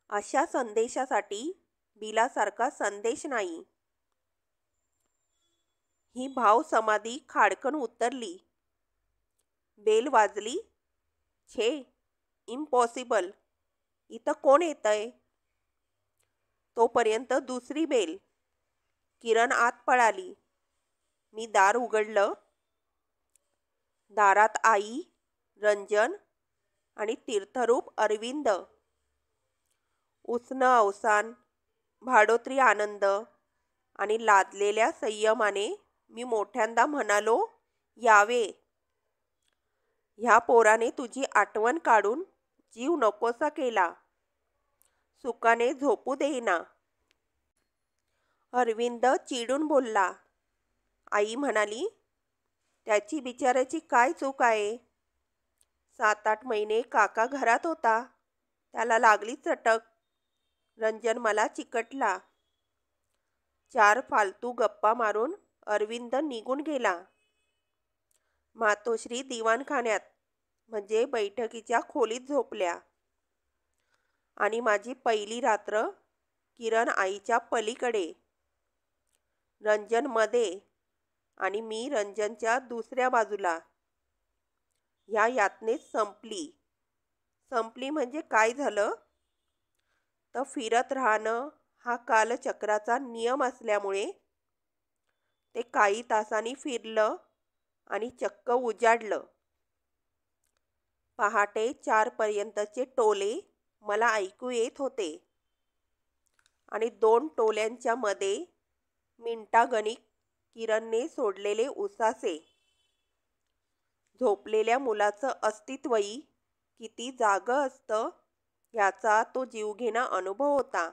अशा संदेशासाठी बिलासारखा संदेश नाही. ही भाव समाधी खाडकन उतरली. बेल वाजली. छे, इम्पॉसिबल. इथं कोण येतंय? तोपर्यंत दुसरी बेल. किरण आत पळाली. मी दार उघडलं. दारात आई, रंजन आणि तीर्थरूप अरविंद. उष्ण अवसान, भाडोत्री आनंद आणि लादलेल्या संयमाने मी मोठ्यांदा म्हणालो, यावे. ह्या पोराने तुझी आठवण काढून जीव नकोसा केला. सुखाने झोपू देईना. अरविंद चिडून बोलला. आई म्हणाली, त्याची बिचाऱ्याची काय चूक आहे? 7-8 महिने काका घरात होता. त्याला लागली चटक. रंजन मला चिकटला. 4 फालतू गप्पा मारून अरविंद निघून गेला. मातोश्री दिवाणखान्यात म्हणजे बैठकीच्या खोलीत झोपल्या. आणि माझी पहिली रात्र किरण आईच्या पलीकडे. रंजन मध्ये आणि मी रंजनच्या दुसऱ्या बाजूला. ह्या यातनेच संपली म्हणजे काय झालं तर फिरत राहणं हा कालचक्राचा नियम असल्यामुळे ते काही तासांनी फिरलं आणि चक्क उजाडलं. पहाटे 4 पर्यंतचे टोले मला ऐकू येत होते आणि 2 टोल्यांच्या मध्ये मिनिटागणिक किरणने सोडलेले उसासे. झोपलेल्या मुलाचं अस्तित्वही किती जागं असतं याचा तो जीवघेणा अनुभव होता.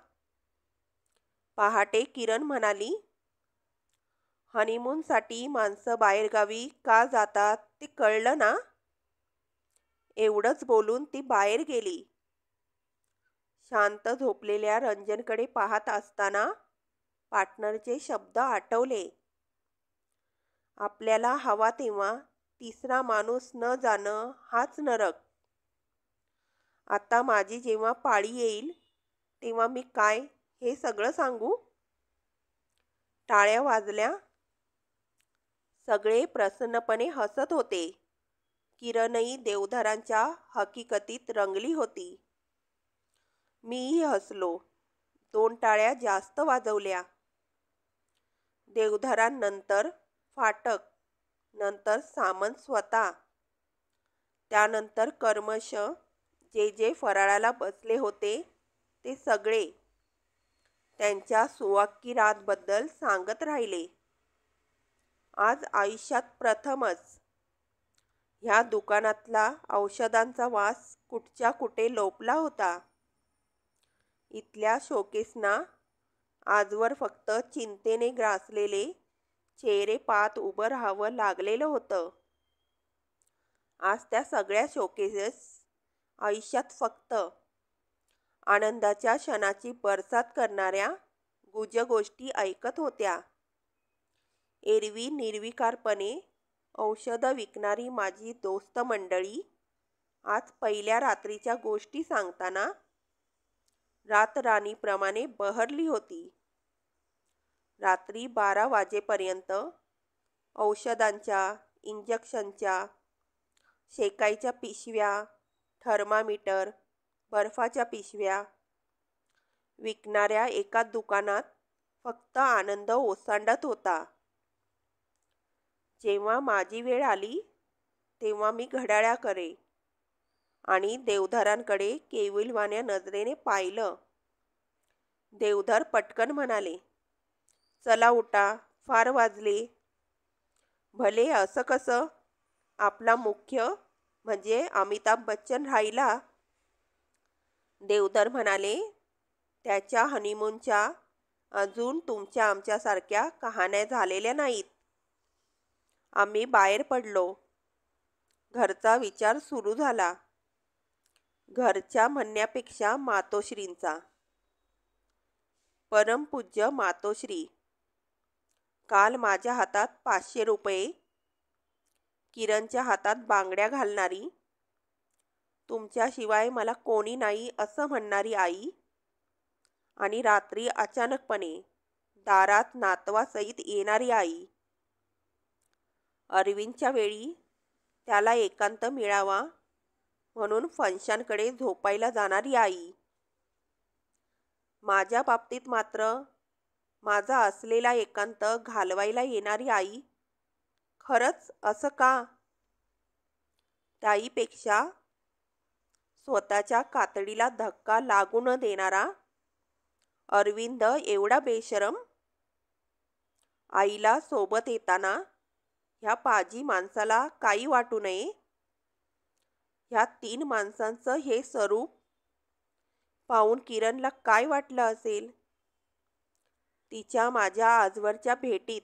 पहाटे किरण म्हणाली, हनीमूनसाठी माणसं बाहेरगावी का जातात ते कळलं ना? एवढंच बोलून ती बाहेर गेली. शांत झोपलेल्या रंजनकडे पाहत असताना पार्टनरचे शब्द आठवले. आपल्याला हवा तेव्हा तिसरा माणूस न जाणं हाच नरक. आता माझी जेव्हा पाळी येईल तेव्हा मी काय हे सगळं सांगू? टाळ्या वाजल्या. सगळे प्रसन्नपणे हसत होते. किरणही देवधरांच्या हकीकतीत रंगली होती. मीही हसलो. 2 टाळ्या जास्त वाजवल्या. देवधरांनंतर फाटक, नंतर सामंत स्वतः, त्यानंतर कर्मश जे फराळाला बसले होते ते सगळे त्यांच्या सुवाक्यरातबद्दल सांगत राहिले. आज आयुष्यात प्रथमच ह्या दुकानातला औषधांचा वास कुठच्या कुठे लोपला होता. इथल्या शोकेसना आजवर फक्त चिंतेने ग्रासलेले चेहरे पाहत उभं राहावं लागलेलं होतं. आज त्या सगळ्या शोकेसेस आयुष्यात फक्त आनंदाच्या क्षणाची बरसात करणाऱ्या गुजगोष्टी ऐकत होत्या. एरवी निर्विकारपणे औषधं विकणारी माझी दोस्त मंडळी आज पहिल्या रात्रीच्या गोष्टी सांगताना रातराणीप्रमाणे बहरली होती. रात्री 12 वाजेपर्यंत औषधांच्या, इंजेक्शनच्या, शेकायच्या पिशव्या, थर्मामीटर, बर्फाच्या पिशव्या विकणाऱ्या एका दुकानात फक्त आनंद ओसांडत होता. जेव्हा माझी वेळ आली तेव्हा मी घड्याळाकडे आणि देवधरांकडे केविलवाण्या नजरेने पाहिलं. देवधर पटकन म्हणाले, चला उठा, 4 वाजले. भले असं कसं? आपला मुख्य म्हणजे अमिताभ बच्चन राहिला. देवधर म्हणाले, त्याच्या हनीमूनच्या अजून तुमच्या आमच्यासारख्या कहाण्या झालेल्या नाहीत. आम्ही बाहेर पडलो. घरचा विचार सुरू झाला. घरच्या म्हणण्यापेक्षा मातोश्रींचा. परमपूज्य मातोश्री, काल माझ्या हातात 500 रुपये, किरणच्या हातात बांगड्या घालणारी, तुमच्याशिवाय मला कोणी नाही असं म्हणणारी आई आणि रात्री अचानकपणे दारात नातवासहित येणारी आई. अरविंदच्या वेळी त्याला एकांत मिळावा म्हणून फंक्शनकडे झोपायला जाणारी आई. माझ्या बाबतीत मात्र माझा असलेला एकांत घालवायला येणारी आई. खरंच असं का? त्याहीपेक्षा स्वतःच्या कातडीला धक्का लागू न देणारा अरविंद एवढा बेशरम. आईला सोबत येताना ह्या पाजी माणसाला काही वाटू नये. ह्या 3 माणसांचं हे स्वरूप पाहून किरणला काय वाटलं असेल? तिच्या माझ्या आजवरच्या भेटीत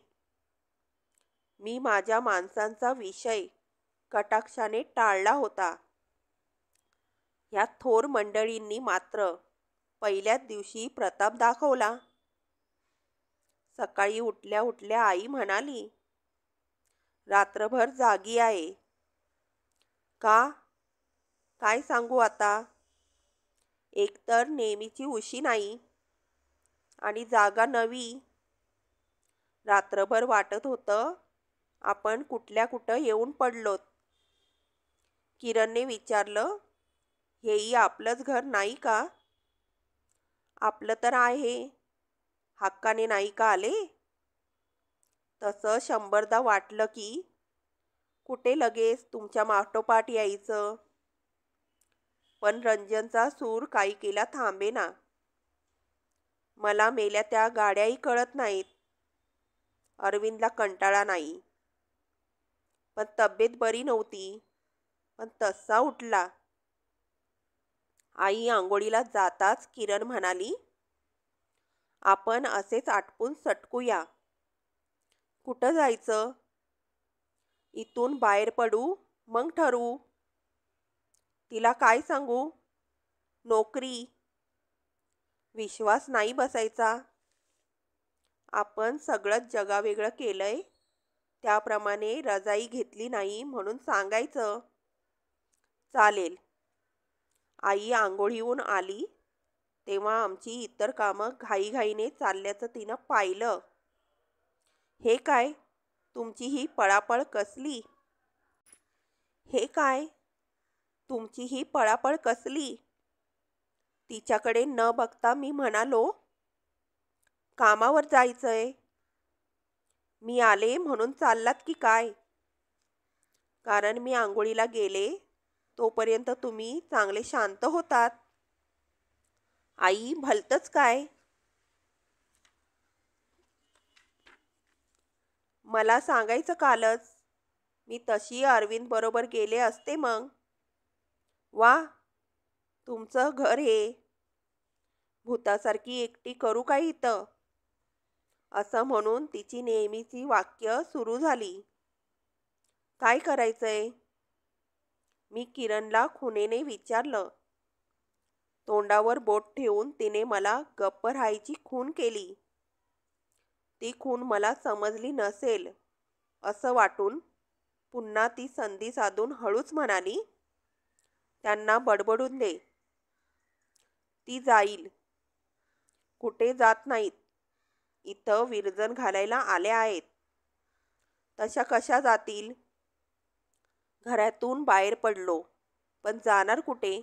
मी माझ्या माणसांचा विषय कटाक्षाने टाळला होता. ह्या थोर मंडळींनी मात्र पहिल्याच दिवशी प्रताप दाखवला. सकाळी उठल्या उठल्या आई म्हणाली, रात्रभर जागी आहे. का? काय सांगू आता? एकतर नेहमीची उशी नाही आणि जागा नवी. रात्रभर वाटत होतं आपण कुठल्या कुठं येऊन पडलोत. किरणने विचारलं, हेही आपलंच घर नाही का? आपलं तर आहे, हक्काने नाही का आले? तसं 100दा वाटलं की कुठे लगेच तुमच्या माठोपाठ यायचं. पण रंजनचा सूर काही केला थांबेना. मला मेल्या त्या गाड्याही कळत नाहीत. अरविंदला कंटाळा नाही, पण तब्येत बरी नव्हती. पण तसा उठला. आई आंघोळीला जाताच किरण म्हणाली, आपण असेच आटपून सटकूया. कुठं जायचं? इथून बाहेर पडू मग ठरवू. तिला काय सांगू? नोकरी. विश्वास नाही बसायचा. आपण सगळंच जगावेगळं केलंय, त्याप्रमाणे रजाई घेतली नाही म्हणून सांगायचं. चालेल. आई आंघोळीहून आली तेव्हा आमची इतर कामं घाईघाईने चालल्याचं तिनं पाहिलं. हे काय, तुमची ही पळापळ कसली? हे काय, तुमची ही पळापळ कसली? तिच्याकडे न बघता मी म्हणालो, कामावर जायचंय. मी आले म्हणून चाललात की काय? कारण मी आंघोळीला गेले तोपर्यंत तुम्ही चांगले शांत होतात. आई भलतंच काय? मला सांगायचं कालच. मी तशी अरविंद बरोबर गेले असते मग. वा, तुमचं घर हे. भूतासारखी एकटी करू काय इथं? असं म्हणून तिची नेहमीची वाक्य सुरू झाली. काय करायचंय? मी किरणला खुणेने विचारलं. तोंडावर बोट ठेवून तिने मला गप्प राहायची खूण केली. ती खूण मला समजली नसेल असं वाटून पुन्हा ती संधी साधून हळूच म्हणाली, त्यांना बडबडून दे. ती जाईल. कुठे जात नाहीत. इथं विरजण घालायला आल्या आहेत. तशा कशा जातील? घरातून बाहेर पडलो, पण जाणार कुठे?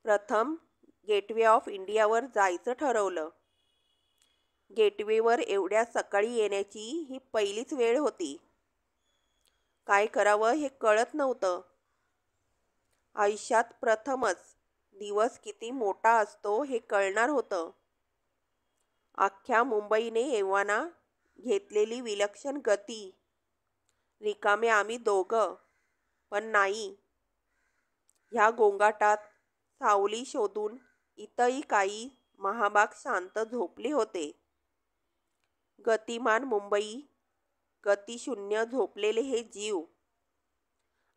प्रथम गेटवे ऑफ इंडियावर जायचं ठरवलं. गेटवेवर एवढ्या सकाळी येण्याची ही पहिलीच वेळ होती. काय करावं हे कळत नव्हतं. आयुष्यात प्रथमच दिवस किती मोठा असतो हे कळणार होतं. अख्ख्या मुंबईने एव्हाना घेतलेली विलक्षण गती. रिकामे आम्ही दोघं. पण नाही. ह्या गोंगाटात सावली शोधून इथंही काही महाभाग शांत झोपले होते. गतिमान मुंबई, गतिशून्य झोपलेले हे जीव,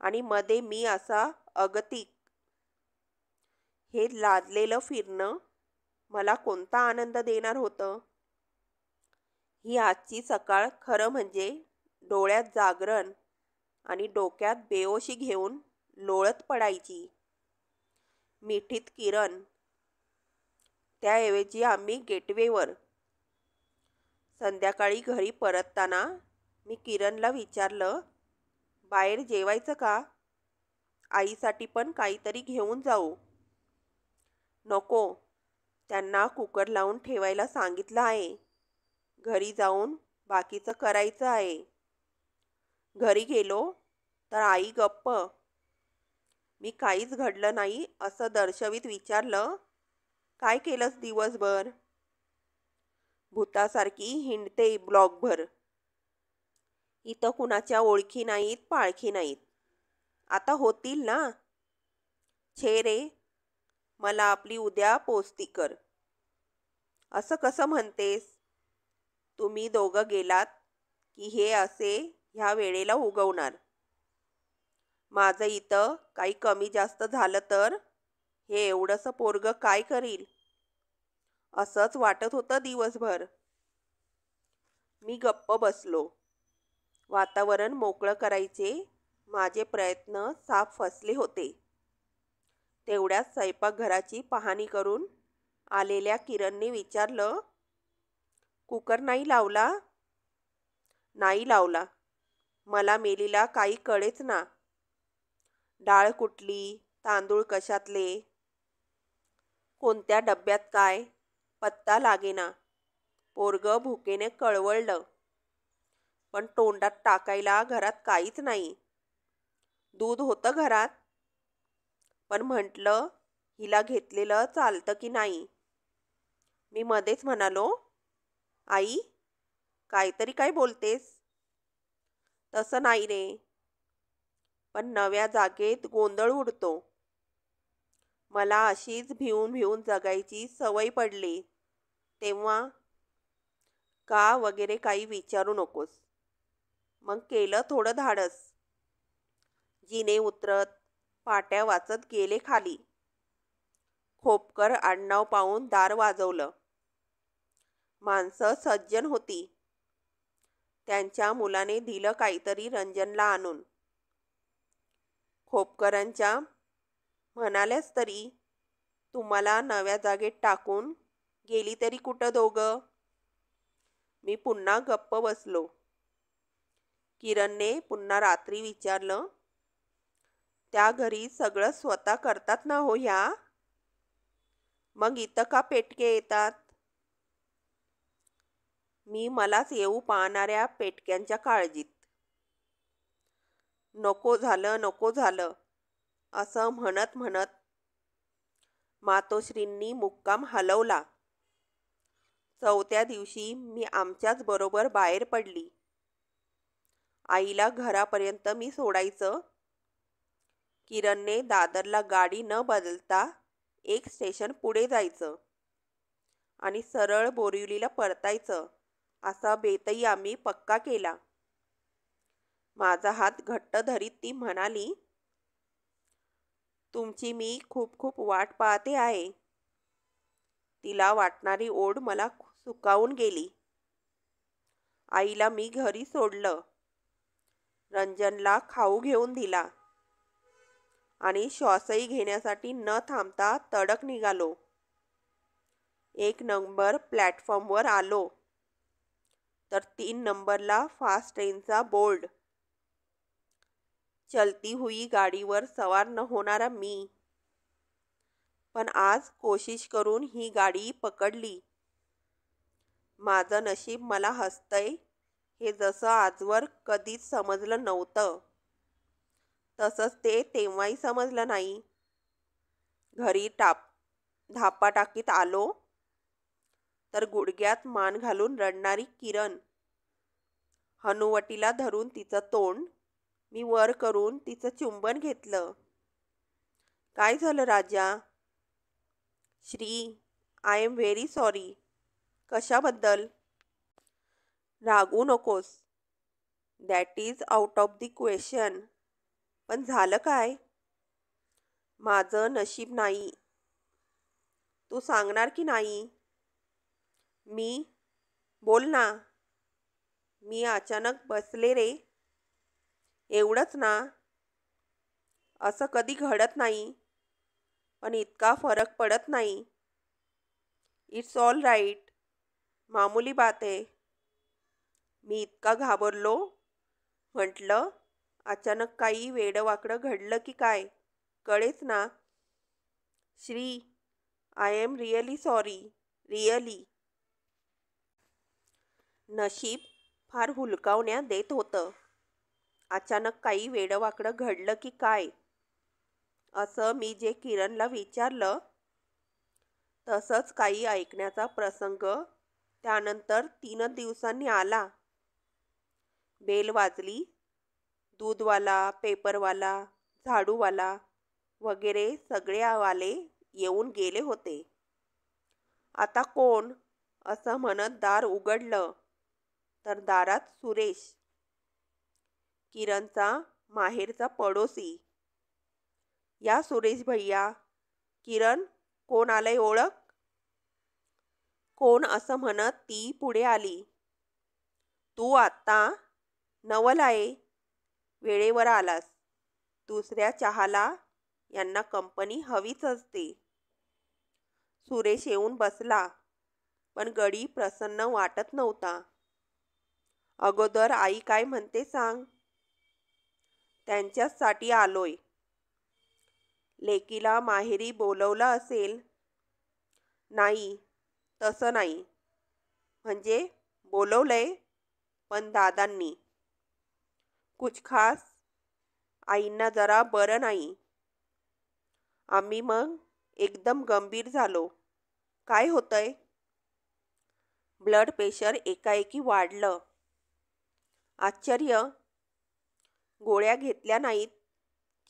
आणि मध्ये मी असा अगतिक. हे लाजलेलं फिरणं मला कोणता आनंद देणार होतं? ही आजची सकाळ खरं म्हणजे डोळ्यात जागरण आणि डोक्यात बेहोशी घेऊन लोळत पडायची. मिठीत किरण. त्याऐवजी आम्ही गेटवेवर. संध्याकाळी घरी परतताना मी किरणला विचारलं, बाहेर जेवायचं का? आईसाठी पण काहीतरी घेऊन जाऊ. नको, त्यांना कुकर लावून ठेवायला सांगितलं आहे. घरी जाऊन बाकीचं करायचं आहे. घरी गेलो तर आई गप्प. मी काहीच घडलं नाही असं दर्शवीत विचारलं, काय केलंस दिवसभर? भूतासारखी हिंडते ब्लॉकभर. इथं कुणाच्या ओळखी नाहीत, पाळखी नाहीत. आता होतील ना? छे रे, मला आपली उद्या पोचती कर. असं कसं म्हणतेस? तुम्ही दोघं गेलात की हे असे ह्या वेळेला उगवणार. माझं इथं काही कमी जास्त झालं तर हे एवढंसं पोरगं काय करील? असंच वाटत होतं दिवसभर. मी गप्प बसलो. वातावरण मोकळं करायचे माझे प्रयत्न साफ फसले होते. तेवढ्यात स्वयंपाकघराची पाहणी करून आलेल्या किरणने विचारलं, कुकर नाही लावला? नाही लावला. मला मेलीला काही कळेच ना. डाळ कुठली, तांदूळ कशातले, कोणत्या डब्यात काय, पत्ता लागेना. पोरगं भुकेने कळवळलं. पण तोंडात टाकायला घरात काहीच नाही. दूध होतं घरात, पण म्हटलं हिला घेतलेलं चालतं की नाही. मी मध्येच म्हणालो, आई काहीतरी काय बोलतेस? तसं नाही रे, पण नव्या जागेत गोंधळ उडतो. मला अशीच भिवून भिवून जगायची सवय पडली. तेव्हा का वगैरे काही विचारू नकोस. मग केलं थोडं धाडस. जिने उतरत पाट्या वाचत गेले खाली. खोपकर आडनाव पाहून दार वाजवलं. माणसं सज्जन होती. त्यांच्या मुलाने दिलं काहीतरी रंजनला आणून. खोपकरांच्या म्हणाल्यास तरी तुम्हाला नव्या जागेत टाकून गेली तरी कुठं दोघं? मी पुन्हा गप्प बसलो. किरणने पुन्हा रात्री विचारलं, त्या घरी सगळं स्वतः करतात ना हो ह्या? मग इथं का पेटके येतात? मी मलाच येऊ पाहणाऱ्या पेटक्यांच्या काळजीत. नको झालं, नको झालं असं म्हणत म्हणत मातोश्रींनी मुक्काम हलवला. चौथ्या दिवशी मी आमच्याच बरोबर बाहेर पडली. आईला घरापर्यंत मी सोडायचं. किरणने दादरला गाडी न बदलता एक स्टेशन पुढे जायचं आणि सरळ बोरिवलीला परतायचं असा बेतही आम्ही पक्का केला. माझा हात घट्ट धरीत ती म्हणाली, तुमची मी खूप खूप वाट पाहते आहे. तिला वाटणारी ओढ मला सुकावून गेली. आईला मी घरी सोडलं. रंजनला खाऊ घेऊन दिला आणि श्वासही घेण्यासाठी न थांबता तडक निघालो. 1 नंबर प्लॅटफॉर्मवर आलो तर 3 नंबरला फास्ट ट्रेनचा बोर्ड. चलती हुई गाडीवर सवार न होणारा मी. पण आज कोशिश करून ही गाडी पकडली. माझं नशीब मला हसतंय हे जसं आजवर कधीच समजलं नव्हतं, तसंच ते तेव्हाही समजलं नाही. घरी धापा टाकीत आलो तर गुडघ्यात मान घालून रडणारी किरण. हनुवटीला धरून तिचं तोंड मी वर करून तिचं चुंबन घेतलं. काय झालं राजा? Shri, I am very sorry. कशाबद्दल? रागवू नकोस. That is out of the question. पण झालं काय? माझं नशीब नाही. तू सांगणार की नाही? बोल ना. मी अचानक बसले रे. एवढंच ना? असं कधी घडत नाही, पण इतका फरक पडत नाही. इट्स ऑल राईट, मामूली बात आहे. मी इतका घाबरलो. म्हटलं अचानक काही वेडंवाकडं घडलं की काय, कळेच ना. Shri, I am really sorry, really. नशीब फार हुलकावण्या देत होतं. अचानक काही वेडंवाकडं घडलं की काय, असं मी जे किरणला विचारलं तसंच काही ऐकण्याचा प्रसंग त्यानंतर 3 दिवसांनी आला. बेल वाजली. दूधवाला, पेपरवाला, झाडूवाला वगैरे सगळे वाले येऊन गेले होते. आता कोण, असं म्हणत दार उघडलं तर दारात सुरेश, किरणचा माहेरचा पडोसी. या सुरेश भैया. किरण, कोण आलंय ओळख? कोण असं म्हणत ती पुढे आली. तू आत्ता? नवल आहे. वेळेवर आलास. दुसऱ्या चहाला यांना कंपनी हवीच असते. सुरेश येऊन बसला, पण गडी प्रसन्न वाटत नव्हता. अगोदर आई काय म्हणते सांग. त्यांच्याचसाठी आलोय. लेकीला माहेरी बोलवलं असेल. नाही, तसं नाही. म्हणजे बोलवलंय, पण दादांनी. कुछ खास? आईंना जरा बरं नाही. आम्ही मग एकदम गंभीर झालो. काय होतंय? ब्लड प्रेशर एकाएकी वाढलं. आश्चर्य. गोळ्या घेतल्या नाहीत.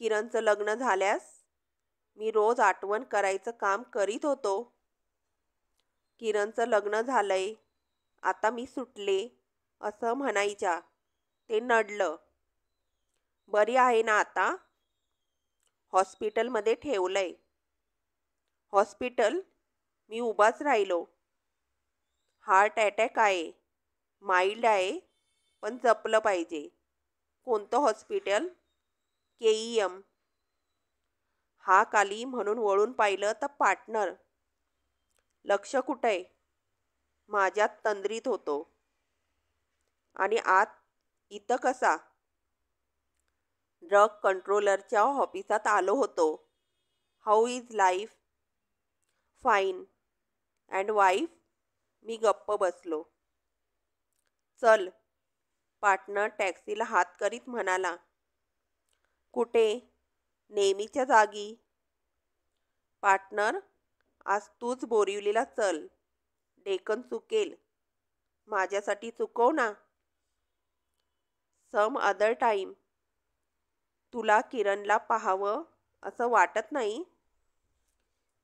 किरणचं लग्न झाल्यास मी रोज आठवण करायचं काम करीत होतो. किरणचं लग्न झालंय, आता मी सुटले, असं म्हणायच्या. ते नडलं. बरी आहे ना आता? हॉस्पिटलमध्ये ठेवलंय. हॉस्पिटल? मी उभाच राहिलो. हार्ट अटॅक आहे. माइल्ड आहे, पण जपलं पाहिजे. कोणतं हॉस्पिटल? KEM. हाक आली म्हणून वळून पाहिलं तर पार्टनर. लक्ष कुठंय? माझ्यात तंद्रीत होतो. आणि आत इथं कसा? ड्रग कंट्रोलरच्या ऑफिसात आलो होतो. How is life? Fine. And wife? मी गप्प बसलो. चल, पार्टनर टॅक्सीला हात करीत म्हणाला. कुठे? नेहमीच्या जागी. पार्टनर, आज तूच बोरिवलीला चल. डेक्कन चुकेल. माझ्यासाठी चुकव ना. Some other time. तुला किरणला पाहावं असं वाटत नाही?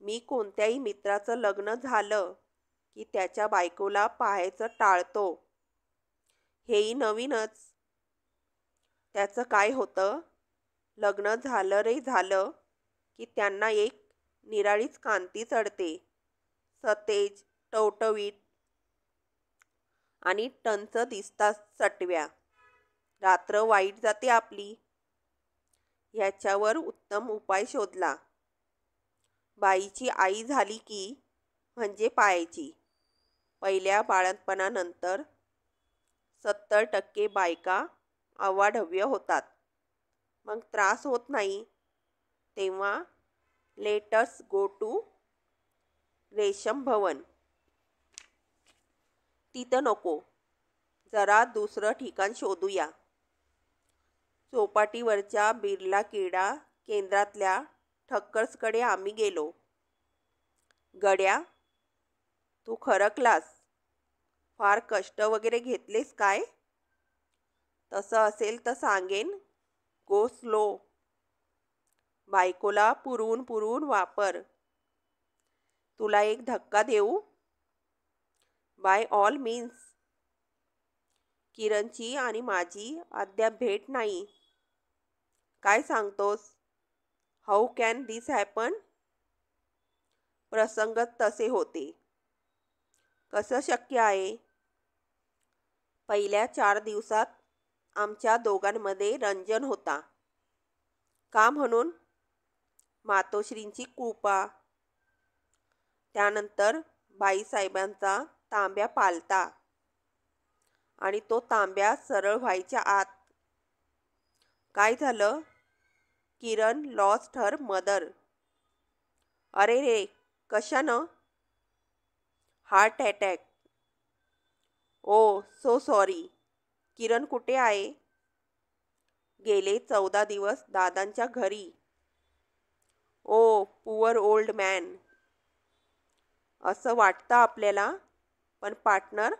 मी कोणत्याही मित्राचं लग्न झालं की त्याच्या बायकोला पाहायचं टाळतो. हेही नवीनच. त्याचं काय होतं? लग्न झालं रे झालं की त्यांना एक निराळीच कांती चढते. सतेज, टवटवीत आणि टंच दिसतात सटव्या. रात्र वाईट जाते आपली. ह्याच्यावर उत्तम उपाय शोधला. बाईची आई झाली की म्हणजे पाहायची. पहिल्या बाळंतपणानंतर 70% बायका अवाढव्य होतात. मग त्रास होत नाही. तेव्हा लेटस गो टू रेशम भवन. तिथं नको. जरा दुसरं ठिकाण शोधूया. चौपाटीवरच्या बिर्ला क्रीडा केंद्रातल्या ठक्कर्सकडे आम्ही गेलो. गड्या, तू खरकलास. फार कष्ट वगैरे घेतलेस काय? तसं असेल तर सांगेन. Go slow. बायकोला पुरवून पुरवून वापर. तुला एक धक्का देऊ? Bye all means. किरणची आणि माझी अद्याप भेट नाही. काय सांगतोस? How can this happen? प्रसंग तसे होते. कसं शक्य आहे? पहिल्या 4 दिवसात आमच्या दोघांमध्ये रंजन होता. का म्हणून? मातोश्रींची कृपा. त्यानंतर बाईसाहेबांचा तांब्या पालता आणि तो तांब्या सरळ व्हायच्या आत काय झालं? Kiran lost her mother. अरे रे, कशानं? Heart attack. Oh so sorry. Kiran कुठे आहे? गेले 14 दिवस दादांच्या घरी. Oh poor old man. असं वाटतं आपल्याला, पण पार्टनर,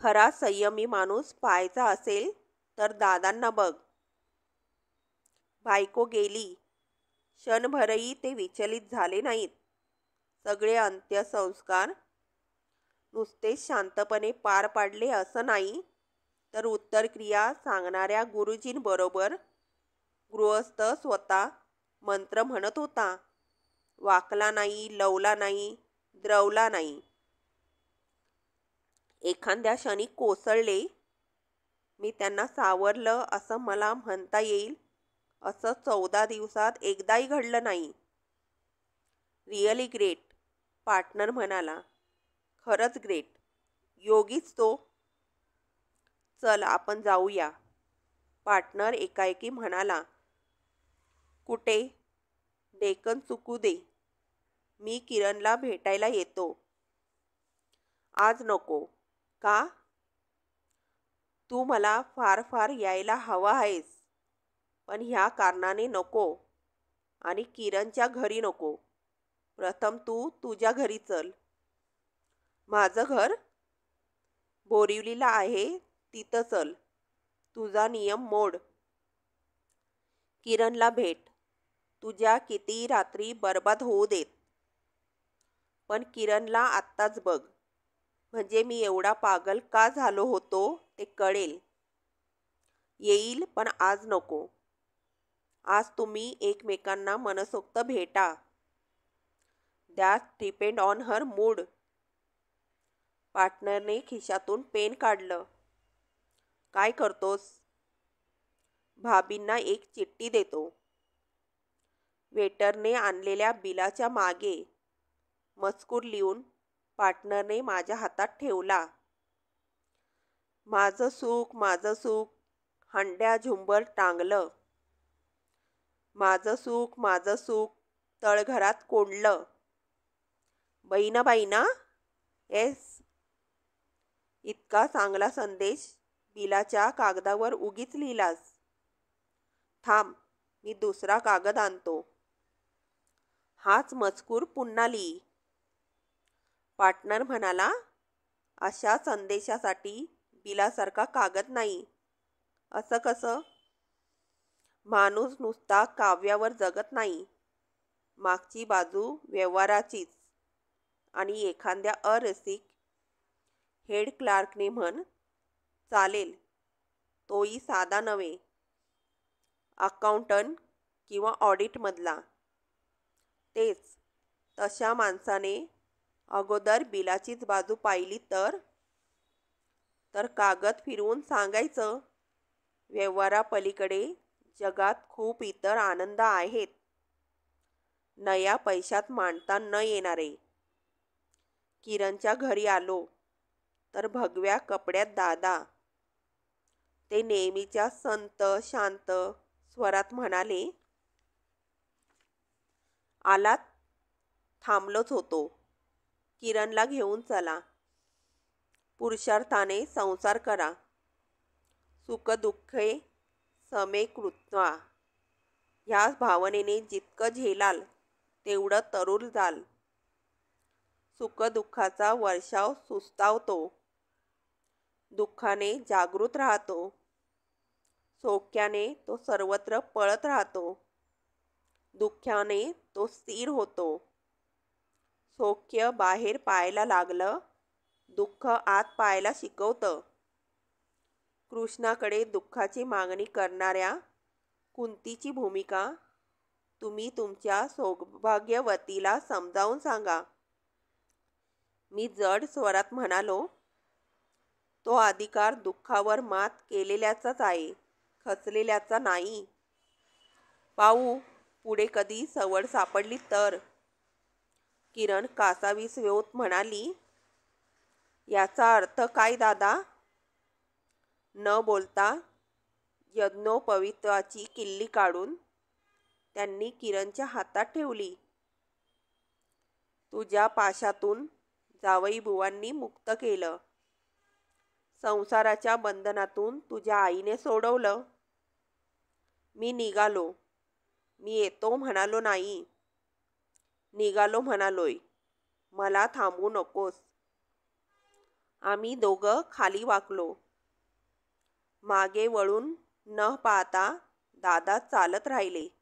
खरा संयमी माणूस पाहायचा असेल तर दादांना बघ. बायको गेली. क्षणभरही ते विचलित झाले नाहीत. सगळे अंत्यसंस्कार नुसतेच शांतपणे पार पाडले असं नाही, तर उत्तरक्रिया सांगणाऱ्या गुरुजींबरोबर गृहस्थ स्वतः मंत्र म्हणत होता. वाकला नाही, लवला नाही, द्रवला नाही. एखाद्या क्षणी कोसळले. मी त्यांना सावरलं असं मला म्हणता येईल असं 14 दिवसात एकदाही घडलं नाही. रिअली ग्रेट, पार्टनर म्हणाला. खरंच ग्रेट. योगीच तो. चल आपण जाऊया, पार्टनर एकाएकी म्हणाला. कुठे? डेक्कन चुकू दे. मी किरणला भेटायला येतो. आज नको. का? तू मला फार फार यायला हवा आहेस, पण ह्या कारणाने नको. आणि किरणच्या घरी नको. प्रथम तू तुझ्या घरी चल. माझं घर? बोरिवलीला आहे, तिथं चल. तुझा नियम मोड. किरणला भेट. तुझ्या किती रात्री बर्बाद होऊ देत, पण किरणला आत्ताच बघ. म्हणजे मी एवढा पागल का झालो होतो ते कळेल. येईल, पण आज नको. आज तुम्ही एकमेकांना मनसोक्त भेटा. That depend on her mood. पार्टनरने खिशातून पेन काढलं. काय करतोस? भाभींना एक चिठ्ठी देतो. वेटरने आणलेल्या बिलाच्या मागे मजकूर लिहून पार्टनरने माझ्या हातात ठेवला. माझं सुख हंड्या झुंबर टांगलं. माझं सुख तळघरात कोंडलं. बहिणा येस. इतका चांगला संदेश बिलाच्या कागदावर उगीच लिहिलास? थांब, मी दुसरा कागद आणतो. हाच मजकूर पुन्हा लिही. पार्टनर म्हणाला. अशा संदेशासाठी बिलासारखा कागद नाही. असं कसं? माणूस नुसता काव्यावर जगत नाही. मागची बाजू व्यवहाराचीच. आणि एखाद्या अरसिक हेड क्लार्कने म्हण चालेल, तोही साधा नव्हे. अकाउंटंट किंवा ऑडिटमधला. तेच. तशा माणसाने अगोदर बिलाचीच बाजू पाहिली तर कागद फिरवून सांगायचं, व्यवहारापलीकडे जगात खूप इतर आनंद आहेत, नया पैशात मांडता न येणारे. किरणच्या घरी आलो तर भगव्या कपड्यात दादा. ते नेहमीच्या संत शांत स्वरात म्हणाले. आलात? थांबलोच होतो. किरणला घेऊन चला. पुरुषार्थाने संसार करा. सुखदुःखे समे कृत्वा. ह्या भावनेने जितकं झेलाल तेवढं तरुण जाल. सुखदुःखाचा वर्षाव सुस्तावतो. दुःखाने जागृत राहतो. सौख्याने तो सर्वत्र पळत राहतो. दुःखाने तो स्थिर होतो. सौख्य बाहेर पाहायला लागलं, दुःख आत पाहायला शिकवतं. कृष्णाकडे दुःखाची मागणी करणाऱ्या कुंतीची भूमिका तुम्ही तुमच्या सौभाग्यवतीला समजावून सांगा. मी जड स्वरात म्हणालो. तो अधिकार दुःखावर मात केलेल्याचाच आहे, खचलेल्याचा नाही. पाहू पुढे कधी सवड सापडली तर. किरण कासावीस वेवत म्हणाली, याचा अर्थ काय दादा? न बोलता यज्ञोपवीताची किल्ली काढून त्यांनी किरणच्या हातात ठेवली. तुझ्या पाशातून जावईबुवांनी मुक्त केलं. संसाराच्या बंधनातून तुझ्या आईने सोडवलं. मी निघालो. मी येतो म्हणालो नाही. निघालो म्हणालोय. मला थांबवू नकोस. आम्ही दोघं खाली वाकलो. मागे वळून न पाहता दादा चालत राहिले.